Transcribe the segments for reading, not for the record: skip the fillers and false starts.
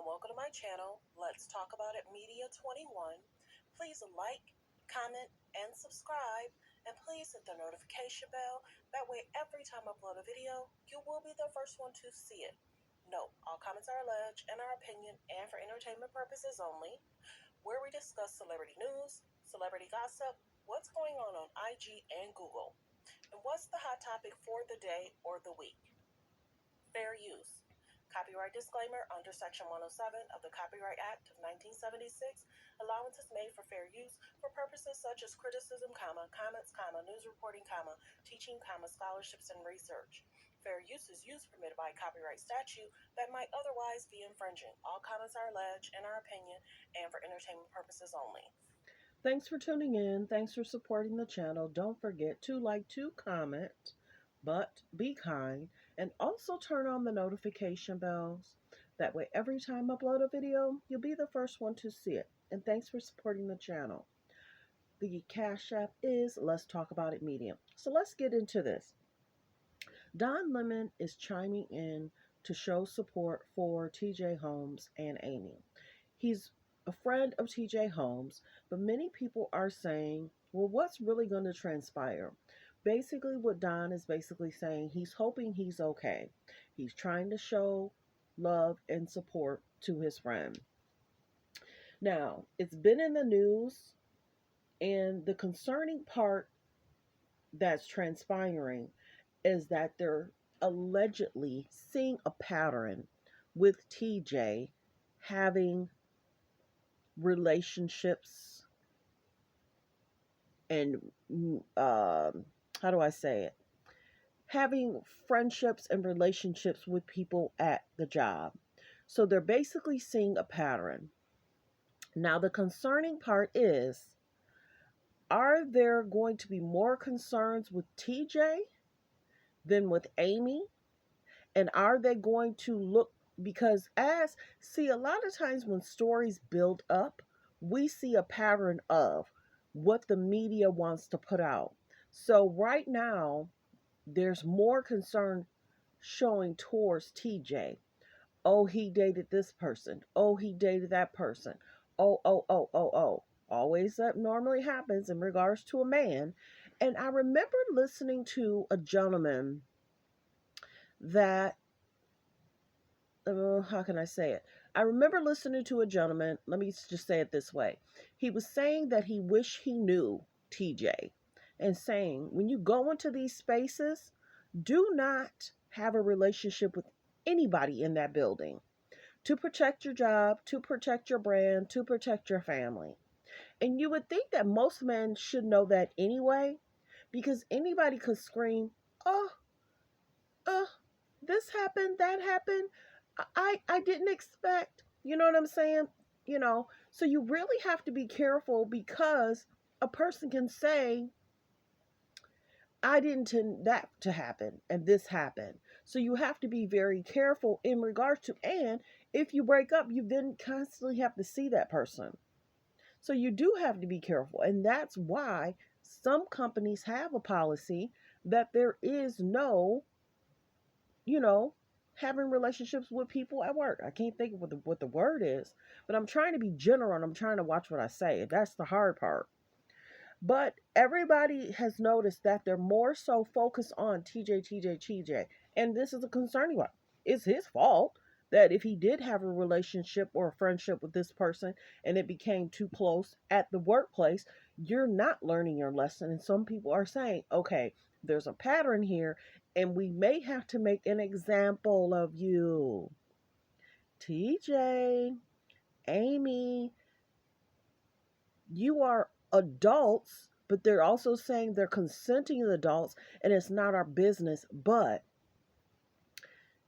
and welcome to my channel, Let's Talk About It Media 21. Please like, comment, and subscribe, and please hit the notification bell. That way, every time I upload a video, you will be the first one to see it. Note, all comments are alleged and our opinion and for entertainment purposes only, where we discuss celebrity news, celebrity gossip, what's going on IG and Google, and what's the hot topic for the day or the week. Fair use. Copyright disclaimer under Section 107 of the Copyright Act of 1976. Allowance is made for fair use for purposes such as criticism, comments, news reporting, teaching, scholarships, and research. Fair use is use permitted by copyright statute that might otherwise be infringing. All comments are alleged in our opinion and for entertainment purposes only. Thanks for tuning in. Thanks for supporting the channel. Don't forget to like, to comment, but be kind, and also turn on the notification bells. That way, every time I upload a video, you'll be the first one to see it. And thanks for supporting the channel. The Cash App is Let's Talk About It Media. So let's get into this. Don Lemon is chiming in to show support for TJ Holmes and Amy. He's a friend of TJ Holmes, but many people are saying, well, what's really going to transpire? Basically, what Don is basically saying, he's hoping he's okay. He's trying to show love and support to his friend. Now, it's been in the news, and the concerning part that's transpiring is that they're allegedly seeing a pattern with TJ having relationships and how do I say it? Having friendships and relationships with people at the job. So they're basically seeing a pattern. Now, the concerning part is, are there going to be more concerns with TJ than with Amy? And are they going to look, because a lot of times when stories build up, we see a pattern of what the media wants to put out. So right now, there's more concern showing towards TJ. Oh, he dated this person. Oh, he dated that person. Oh. Always that normally happens in regards to a man. And I remember listening to a gentleman that how can I say it? I remember listening to a gentleman, let me just say it this way. He was saying that he wished he knew TJ and saying, when you go into these spaces, do not have a relationship with anybody in that building to protect your job, to protect your brand, to protect your family. And you would think that most men should know that anyway, because anybody could scream, oh, this happened, that happened. I didn't expect, you know what I'm saying? So you really have to be careful, because a person can say, I didn't intend that to happen and this happened. So you have to be very careful in regards to, and if you break up, you then constantly have to see that person. So you do have to be careful. And that's why some companies have a policy that there is no, having relationships with people at work. I can't think of what the word is, but I'm trying to be general and I'm trying to watch what I say. That's the hard part. But everybody has noticed that they're more so focused on TJ. And this is a concerning one. It's his fault that if he did have a relationship or a friendship with this person and it became too close at the workplace, you're not learning your lesson. And some people are saying, okay, there's a pattern here, and we may have to make an example of you. TJ, Amy, you are adults, but they're also saying they're consenting adults, and it's not our business, but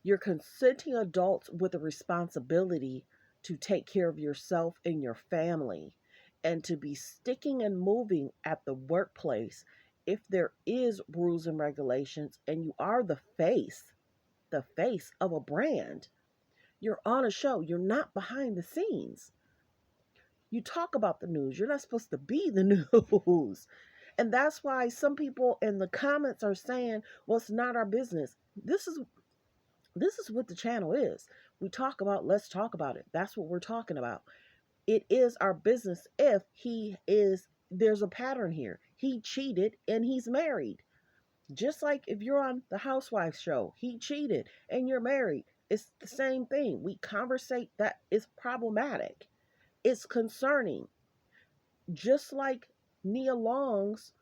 you're consenting adults with a responsibility to take care of yourself and your family, and to be sticking and moving at the workplace if there is rules and regulations, and you are the face of a brand. You're on a show. You're not behind the scenes. You talk about the news. You're not supposed to be the news. And that's why some people in the comments are saying, well, it's not our business. This is what the channel is. We talk about, let's talk about it. That's what we're talking about. It is our business if he is, there's a pattern here. He cheated and he's married. Just like if you're on the Housewives show, he cheated and you're married. It's the same thing. We conversate that is problematic. It's concerning. Just like Nia Long's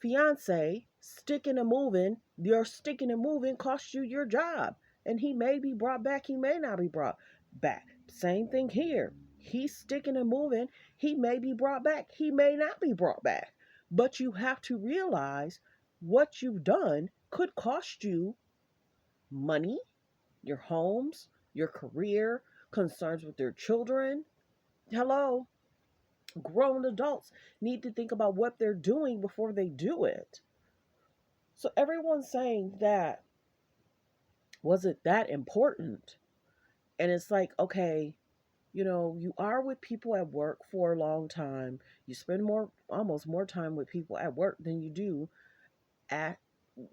fiance sticking and moving, your sticking and moving cost you your job. And he may be brought back, he may not be brought back. Same thing here. He's sticking and moving, he may be brought back, he may not be brought back. But you have to realize what you've done could cost you money, your homes, your career, concerns with their children. Hello, grown adults need to think about what they're doing before they do it. So everyone's saying that, was it that important? And it's like, okay, you are with people at work for a long time. You spend almost more time with people at work than you do at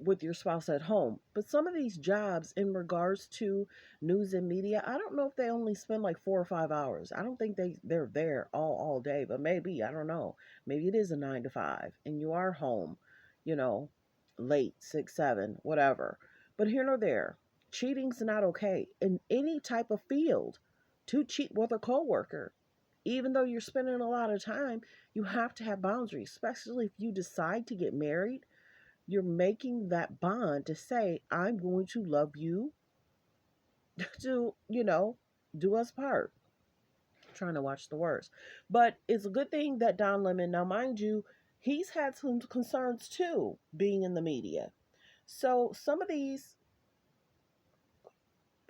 with your spouse at home. But some of these jobs in regards to news and media, I don't know if they only spend like 4 or 5 hours. I don't think they're there all day, but maybe, I don't know. Maybe it is a 9 to 5 and you are home, you know, late, 6, 7, whatever. But here nor there, cheating's not okay in any type of field. To cheat with a coworker, even though you're spending a lot of time, you have to have boundaries, especially if you decide to get married. You're making that bond to say, I'm going to love you to, do us part. I'm trying to watch the words. But it's a good thing that Don Lemon, now mind you, he's had some concerns too, being in the media. So some of these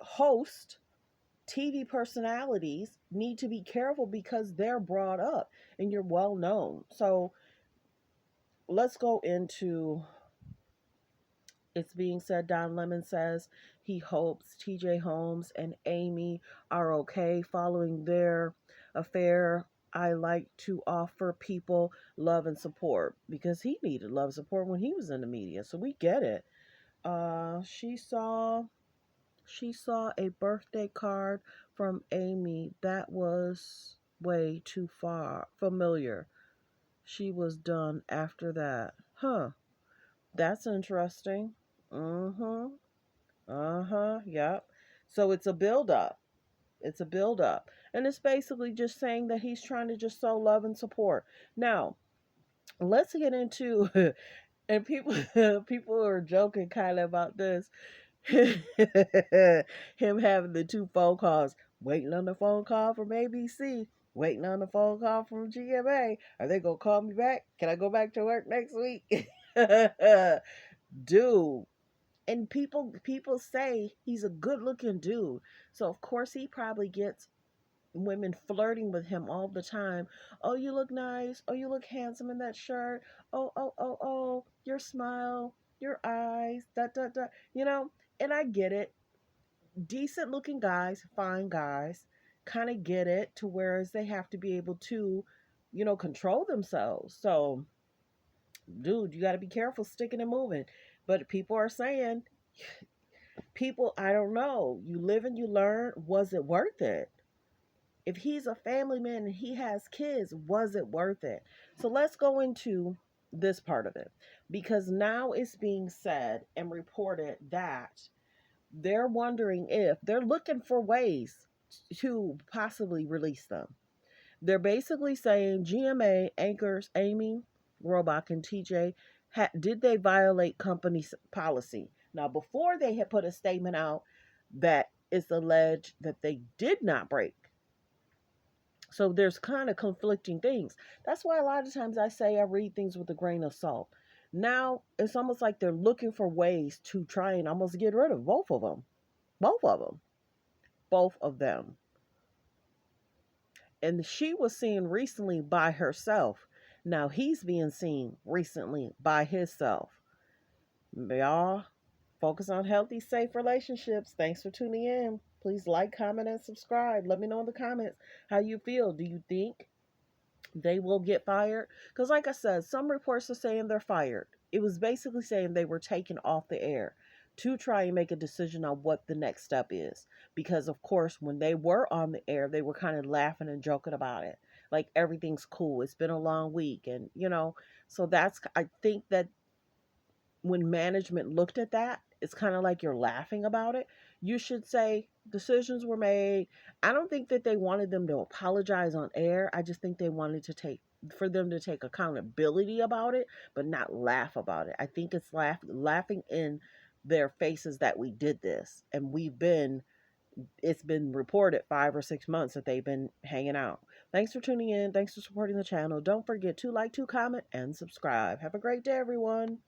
host TV personalities need to be careful because they're brought up and you're well known. So let's go into, it's being said, Don Lemon says he hopes TJ Holmes and Amy are okay following their affair. I like to offer people love and support because he needed love and support when he was in the media. So we get it. She saw a birthday card from Amy that was way too far familiar. She was done after that. Huh. That's interesting. Mm-hmm. Uh-huh. Yep. So it's a build up. It's a build up. And it's basically just saying that he's trying to just sow love and support. Now, let's get into and people are joking kind of about this. Him having the two phone calls, waiting on the phone call from ABC, waiting on the phone call from GMA. Are they gonna call me back? Can I go back to work next week? Dude. And people say he's a good looking dude. So of course he probably gets women flirting with him all the time. Oh, you look nice. Oh, you look handsome in that shirt. Oh, your smile, your eyes, da. And I get it. Decent looking guys, fine guys, kind of get it to whereas they have to be able to, control themselves. So, dude, you got to be careful sticking and moving. But people are saying, I don't know. You live and you learn. Was it worth it? If he's a family man and he has kids, was it worth it? So let's go into this part of it because now it's being said and reported that they're wondering if they're looking for ways to possibly release them. They're basically saying GMA anchors Amy, Robach, and TJ, did they violate company policy? Now, before they had put a statement out that it's alleged that they did not break. So there's kind of conflicting things. That's why a lot of times I say I read things with a grain of salt. Now it's almost like they're looking for ways to try and almost get rid of both of them. Both of them. Both of them. And she was seen recently by herself. Now he's being seen recently by himself. Y'all, focus on healthy, safe relationships. Thanks for tuning in. Please like, comment, and subscribe. Let me know in the comments how you feel. Do you think they will get fired? Because, like I said, some reports are saying they're fired. It was basically saying they were taken off the air. to try and make a decision on what the next step is. Because, of course, when they were on the air, they were kind of laughing and joking about it. Like everything's cool. It's been a long week. And, so I think that when management looked at that, it's kind of like you're laughing about it. You should say decisions were made. I don't think that they wanted them to apologize on air. I just think they wanted to take for them to take accountability about it, but not laugh about it. I think it's laughing in their faces that we did this, and it's been reported 5 or 6 months that they've been hanging out. Thanks for tuning in. Thanks for supporting the channel. Don't forget to like, to comment, and subscribe. Have a great day, everyone.